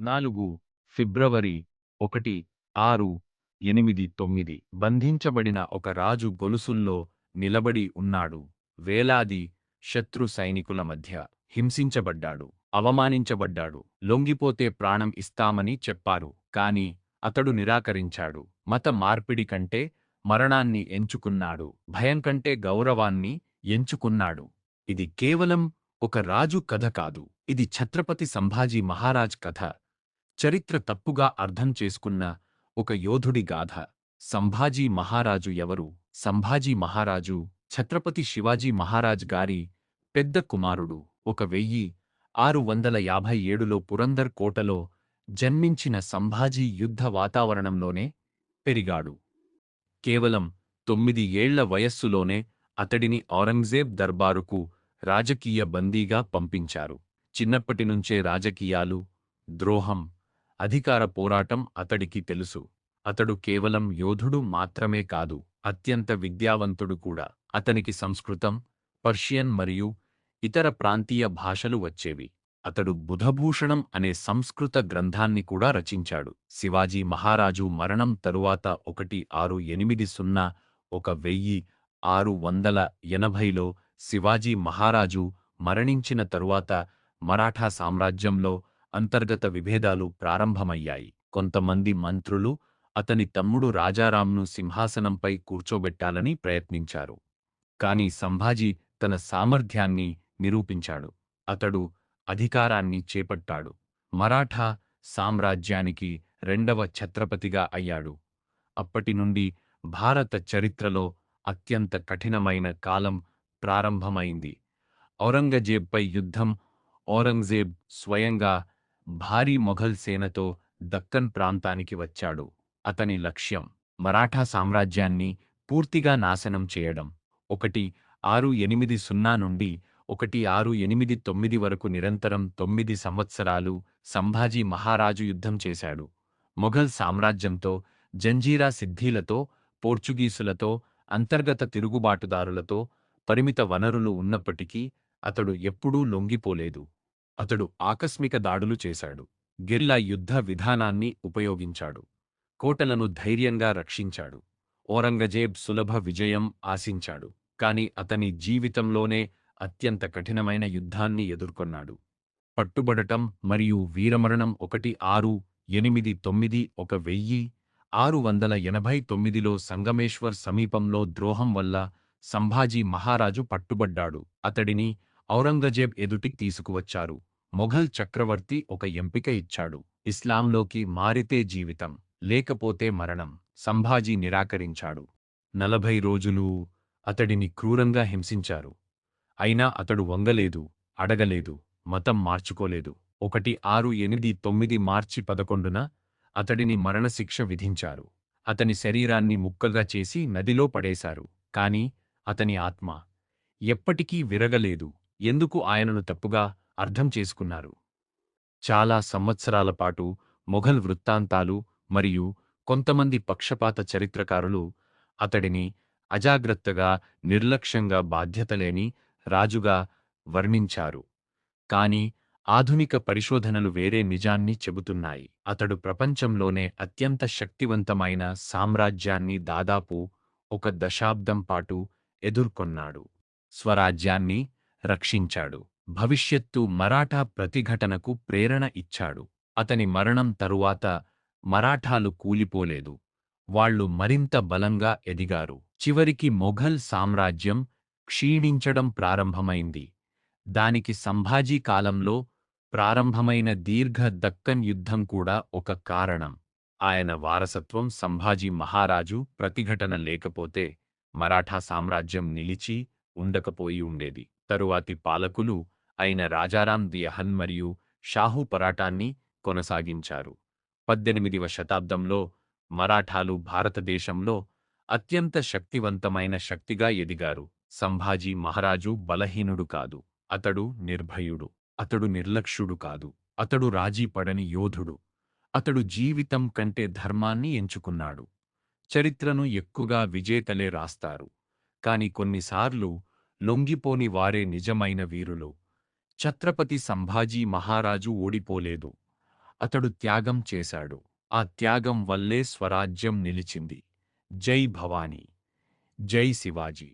4 ఫిబ్రవరి 1689 బంధించబడిన ఒక రాజు గొలుసుల్లో నిలబడి ఉన్నాడు. వేలాది శత్రు సైనికుల మధ్య హింసించబడ్డాడు, అవమానించబడ్డాడు. లొంగిపోతే ప్రాణం ఇస్తామని చెప్పారు, కాని అతడు నిరాకరించాడు. మత మార్పిడి కంటే మరణాన్ని ఎంచుకున్నాడు, భయం కంటే గౌరవాన్ని ఎంచుకున్నాడు. ఇది కేవలం ఒక రాజు కథ కాదు, ఇది ఛత్రపతి సంభాజీ మహారాజ్ కథ. చరిత్ర తప్పుగా అర్థం చేసుకున్న ఒక యోధుడి గాథ. సంభాజీ మహారాజు ఎవరు? సంభాజీ మహారాజు ఛత్రపతి శివాజీ మహారాజ్ గారి పెద్ద కుమారుడు. 1657లో పురందర్ కోటలో జన్మించిన సంభాజీ యుద్ధ వాతావరణంలోనే పెరిగాడు. కేవలం 9 ఏళ్ల వయస్సులోనే అతడిని ఔరంగజేబ్ దర్బారుకు రాజకీయ బందీగా పంపించారు. చిన్నప్పటినుంచే రాజకీయాలు, ద్రోహం, అధికార పోరాటం అతడికి తెలుసు. అతడు కేవలం యోధుడు మాత్రమే కాదు, అత్యంత విద్యావంతుడు కూడా. అతనికి సంస్కృతం, పర్షియన్ మరియు ఇతర ప్రాంతీయ భాషలు వచ్చేవి. అతడు బుధభూషణం అనే సంస్కృత గ్రంథాన్ని కూడా రచించాడు. శివాజీ మహారాజు మరణం తరువాత 1680లో శివాజీ మహారాజు మరణించిన తరువాత మరాఠా సామ్రాజ్యంలో అంతర్గత విభేదాలు ప్రారంభమయ్యాయి. కొంతమంది మంత్రులు అతని తమ్ముడు రాజారాంను సింహాసనంపై కూర్చోబెట్టాలని ప్రయత్నించారు. కాని సంభాజీ తన సామర్థ్యాన్ని నిరూపించాడు. అతడు అధికారాన్ని చేపట్టాడు. మరాఠా సామ్రాజ్యానికి రెండవ ఛత్రపతిగా అయ్యాడు. అప్పటినుండి భారత చరిత్రలో అత్యంత కఠినమైన కాలం ప్రారంభమైంది. ఔరంగజేబ్పై యుద్ధం. ఔరంగజేబ్ స్వయంగా భారీ మొఘల్ సేనతో దక్కన్ ప్రాంతానికి వచ్చాడు. అతని లక్ష్యం మరాఠా సామ్రాజ్యాన్ని పూర్తిగా నాశనం చేయడం. 1680 నుండి 1689 వరకు నిరంతరం 9 సంవత్సరాలు సంభాజీ మహారాజు యుద్ధం చేశాడు. మొఘల్ సామ్రాజ్యంతో, జంజీరా సిద్ధిలతో, పోర్చుగీసులతో, అంతర్గత తిరుగుబాటుదారులతో పరిమిత వనరులు ఉన్నప్పటికీ అతడు ఎప్పుడూ లొంగిపోలేదు. అతడు ఆకస్మిక దాడులు చేశాడు, గెరిల్లా యుద్ధ విధానాన్ని ఉపయోగించాడు, కోటలను ధైర్యంగా రక్షించాడు. ఔరంగజేబ్ సులభ విజయం ఆశించాడు, కాని అతని జీవితంలోనే అత్యంత కఠినమైన యుద్ధాన్ని ఎదుర్కొన్నాడు. పట్టుబడటం మరియు వీరమరణం. 1689లో సంగమేశ్వర్ సమీపంలో ద్రోహం వల్ల సంభాజీ మహారాజు పట్టుబడ్డాడు. అతడిని ఔరంగజేబ్ ఎదుటికి తీసుకువచ్చారు. మొఘల్ చక్రవర్తి ఒక ఎంపిక ఇచ్చాడు: ఇస్లాంలోకి మారితే జీవితం, లేకపోతే మరణం. సంభాజీ నిరాకరించాడు. 40 రోజులు అతడిని క్రూరంగా హింసించారు. అయినా అతడు వంగలేదు, అడగలేదు, మతం మార్చుకోలేదు. 1689 మార్చి 11న అతడిని మరణశిక్ష విధించారు. అతని శరీరాన్ని ముక్కగా చేసి నదిలో పడేశారు. కాని అతని ఆత్మ ఎప్పటికీ విరగలేదు. ఎందుకు ఆయనను తప్పుగా అర్థం చేసుకున్నారు? చాలా సంవత్సరాల పాటు మొఘల్ వృత్తాంతాలు మరియు కొంతమంది పక్షపాత చరిత్రకారులు అతడిని అజాగ్రత్తగా, నిర్లక్ష్యంగా బాధ్యతలేని రాజుగా వర్ణించారు. కాని ఆధునిక పరిశోధనలు వేరే నిజాన్ని చెబుతున్నాయి. అతడు ప్రపంచంలోనే అత్యంత శక్తివంతమైన సామ్రాజ్యాన్ని దాదాపు 1 దశాబ్దం పాటు ఎదుర్కొన్నాడు. స్వరాజ్యాన్ని రక్షించాడు. భవిష్యత్తు మరాఠా ప్రతిఘటనకు ప్రేరణ ఇచ్చాడు. అతని మరణం తరువాత మరాఠాలు కూలిపోలేదు, వాళ్ళు మరింత బలంగా ఎదిగారు. చివరికి మొఘల్ సామ్రాజ్యం క్షీణించడం ప్రారంభమైంది. దానికి సంభాజీ కాలంలో ప్రారంభమైన దీర్ఘ దక్కన్ యుద్ధం కూడా ఒక కారణం. ఆయన వారసత్వం. సంభాజీ మహారాజు ప్రతిఘటన లేకపోతే మరాఠా సామ్రాజ్యం నిలిచి ఉండకపోయి ఉండేది. తరువాతి పాలకులు అయిన రాజారాం దియహన్ మరియు షాహు పరాటాన్ని కొనసాగించారు. 18వ శతాబ్దంలో మరాఠాలు భారతదేశంలో అత్యంత శక్తివంతమైన శక్తిగా ఎదిగారు. సంభాజీ మహారాజు బలహీనుడు కాదు, అతడు నిర్భయుడు. అతడు నిర్లక్ష్యుడు కాదు, అతడు రాజీపడని యోధుడు. అతడు జీవితం కంటే ధర్మాన్ని ఎంచుకున్నాడు. చరిత్రను ఎక్కువగా విజేతలే రాస్తారు, కాని కొన్నిసార్లు లొంగిపోని వారే నిజమైన వీరులు. ఛత్రపతి సంభాజీ మహారాజు ఓడిపోలేదు. అతడు త్యాగం చేశాడు. ఆ త్యాగం వల్లే స్వరాజ్యం నిలిచింది. జై భవానీ! జై శివాజీ!